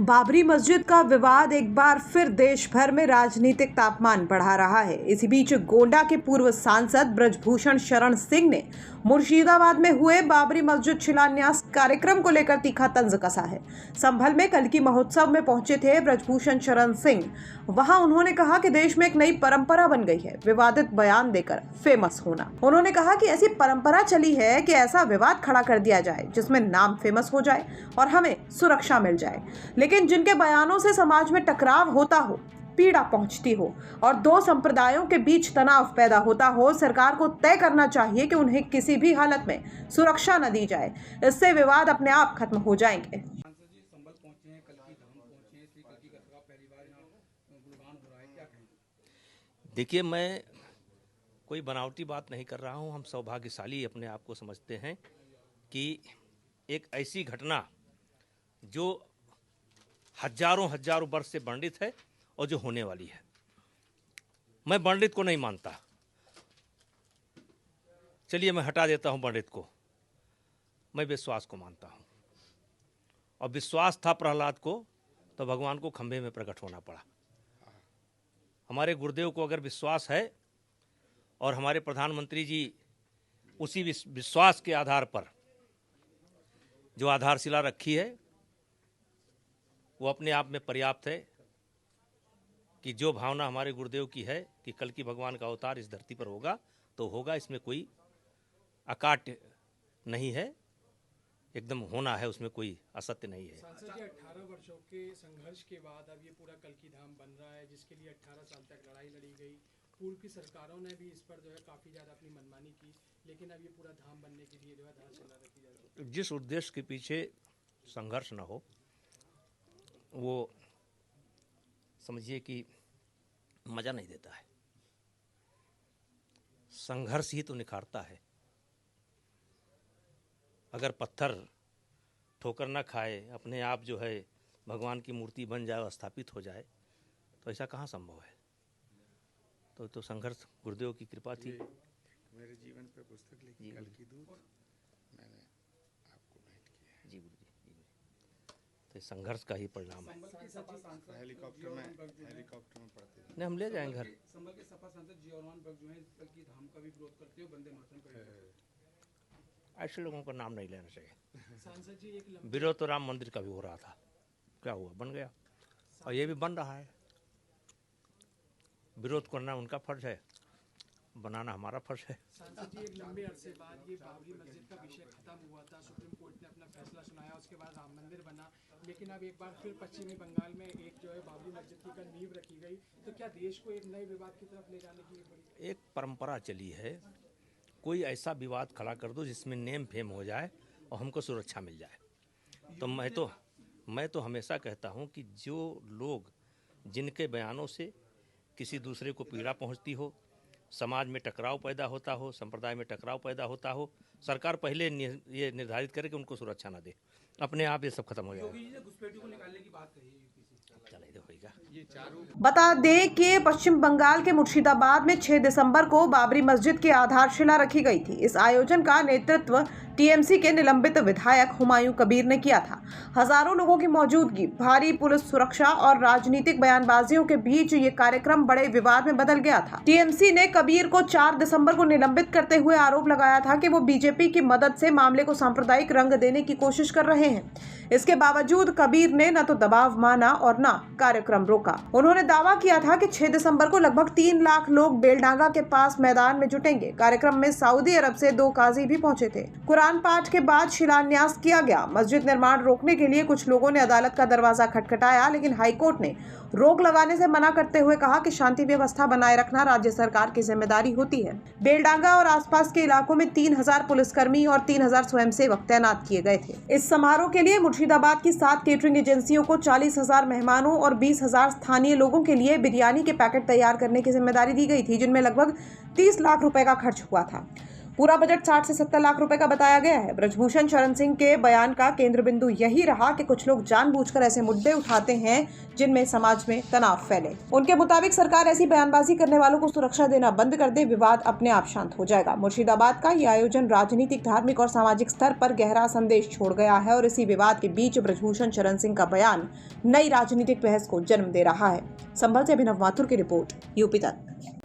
बाबरी मस्जिद का विवाद एक बार फिर देश भर में राजनीतिक तापमान बढ़ा रहा है। इसी बीच गोंडा के पूर्व सांसद ब्रजभूषण शरण सिंह ने मुर्शिदाबाद में हुए बाबरी मस्जिद शिलान्यास कार्यक्रम को लेकर तीखा तंज कसा है। संभल में कल्की महोत्सव में पहुंचे थे ब्रजभूषण शरण सिंह। वहां उन्होंने कहा कि देश में एक नई परंपरा बन गई है विवादित बयान देकर फेमस होना। उन्होंने कहा कि ऐसी परंपरा चली है कि ऐसा विवाद खड़ा कर दिया जाए जिसमें नाम फेमस हो जाए और हमें सुरक्षा मिल जाए, लेकिन जिनके बयानों से समाज में टकराव होता हो, पीड़ा पहुंचती हो और दो संप्रदायों के बीच तनाव पैदा होता हो, सरकार को तय करना चाहिए कि उन्हें किसी भी हालत में सुरक्षा न दी जाए। इससे विवाद अपने आप खत्म हो जाएंगे। देखिए, मैं कोई बनावटी बात नहीं कर रहा हूं। हम सौभाग्यशाली अपने आप को समझते हैं कि एक ऐसी घटना जो हजारों वर्ष से वर्णित है और जो होने वाली है। मैं वर्णित को नहीं मानता। चलिए, मैं हटा देता हूं वर्णित को। मैं विश्वास को मानता हूं, और विश्वास था प्रहलाद को तो भगवान को खंभे में प्रकट होना पड़ा। हमारे गुरुदेव को अगर विश्वास है और हमारे प्रधानमंत्री जी उसी विश्वास के आधार पर जो आधारशिला रखी है वो अपने आप में पर्याप्त है कि जो भावना हमारे गुरुदेव की है कि कल की भगवान का अवतार इस धरती पर होगा तो होगा। इसमें कोई अकाट्य नहीं है, एकदम होना है, उसमें कोई असत्य नहीं है। सांसद जी, 18 वर्षों के संघर्ष के बाद अब ये पूरा कल्की धाम बन रहा है, जिसके लिए 18 साल तक लड़ाई लड़ी गई। पूर्व की सरकारों ने भी इस पर जो है काफ़ी ज़्यादा अपनी मनमानी की, लेकिन अब ये पूरा धाम बनने के लिए जो है आधारशिला रखी जा रही है। जिस उद्देश्य के पीछे संघर्ष न हो वो समझिए कि मज़ा नहीं देता है। संघर्ष ही तो निखारता है। अगर पत्थर ठोकर ना खाए, अपने आप जो है भगवान की मूर्ति बन जाए और स्थापित हो जाए, तो ऐसा कहाँ संभव है। तो संघर्ष गुरुदेव की कृपा थी। मेरे जीवन पे पुस्तक लिखी कल्की दूत मैंने आपको भेंट की है। जी गुरु जी, तो संघर्ष का ही परिणाम है। हेलीकॉप्टर में पढ़ते थे। नहीं, हम ले जाएंगे घर। संभल के सपा सांसद जीवनमान बग जो है कल्की धाम का भी विरोध करते हो, वंदे मातरम का। ऐसे लोगों का नाम नहीं लेना चाहिए। सांसद जी, एक विरोध तो राम मंदिर का भी हो रहा था, क्या हुआ, बन गया, और ये भी बन रहा है। विरोध करना उनका फर्ज है, बनाना हमारा फर्ज है। सांसद जी, एक लंबे अरसे बाद ये बाबरी मस्जिद का विषय खत्म हुआ था, सुप्रीम कोर्ट ने अपना फैसला सुनाया, उसके बाद राम मंदिर बना, लेकिन अब एक बार फिर पश्चिमी बंगाल में एक जो है बाबरी मस्जिद की का नींव रखी गई। तो क्या देश को एक नए विवाद की तरफ ले जाने की एक परंपरा चली है, कोई ऐसा विवाद खड़ा कर दो जिसमें नेम फेम हो जाए और हमको सुरक्षा मिल जाए। तो मैं तो हमेशा कहता हूं कि जो लोग जिनके बयानों से किसी दूसरे को पीड़ा पहुंचती हो, समाज में टकराव पैदा होता हो, संप्रदाय में टकराव पैदा होता हो, सरकार पहले ये निर्धारित करे कि उनको सुरक्षा ना दे, अपने आप ये सब खत्म हो जाएगा। घुसपैठियों को निकालने की बात कही है। बता दें कि पश्चिम बंगाल के मुर्शिदाबाद में 6 दिसंबर को बाबरी मस्जिद की आधारशिला रखी गई थी। इस आयोजन का नेतृत्व टीएमसी के निलंबित विधायक हुमायूं कबीर ने किया था। हजारों लोगों की मौजूदगी, भारी पुलिस सुरक्षा और राजनीतिक बयानबाजियों के बीच ये कार्यक्रम बड़े विवाद में बदल गया था। टीएमसी ने कबीर को 4 दिसंबर को निलंबित करते हुए आरोप लगाया था कि वो बीजेपी की मदद से मामले को सांप्रदायिक रंग देने की कोशिश कर रहे हैं। इसके बावजूद कबीर ने न तो दबाव माना और न कार्यक्रम रोका। उन्होंने दावा किया था कि 6 दिसंबर को लगभग 3 लाख लोग बेलडांगा के पास मैदान में जुटेंगे। कार्यक्रम में सऊदी अरब से 2 काजी भी पहुंचे थे। कुरान पाठ के बाद शिलान्यास किया गया। मस्जिद निर्माण रोकने के लिए कुछ लोगों ने अदालत का दरवाजा खटखटाया, लेकिन हाईकोर्ट ने रोक लगाने से मना करते हुए कहा कि शांति व्यवस्था बनाए रखना राज्य सरकार की जिम्मेदारी होती है। बेलडांगा और आसपास के इलाकों में 3000 पुलिसकर्मी और 3000 स्वयंसेवक तैनात किए गए थे। इस समारोह के लिए मुर्शिदाबाद की 7 केटरिंग एजेंसियों को 40,000 मेहमानों और 20,000 स्थानीय लोगों के लिए बिरयानी के पैकेट तैयार करने की जिम्मेदारी दी गई थी, जिनमें लगभग 30 लाख रुपए का खर्च हुआ था। पूरा बजट 60 से 70 लाख रुपए का बताया गया है। ब्रजभूषण शरण सिंह के बयान का केंद्र बिंदु यही रहा कि कुछ लोग जानबूझकर ऐसे मुद्दे उठाते हैं जिनमें समाज में तनाव फैले। उनके मुताबिक सरकार ऐसी बयानबाजी करने वालों को सुरक्षा देना बंद कर दे, विवाद अपने आप शांत हो जाएगा। मुर्शिदाबाद का ये आयोजन राजनीतिक, धार्मिक और सामाजिक स्तर पर गहरा संदेश छोड़ गया है और इसी विवाद के बीच ब्रजभूषण शरण सिंह का बयान नई राजनीतिक बहस को जन्म दे रहा है। संभल से अभिनव माथुर की रिपोर्ट, यूपी तक।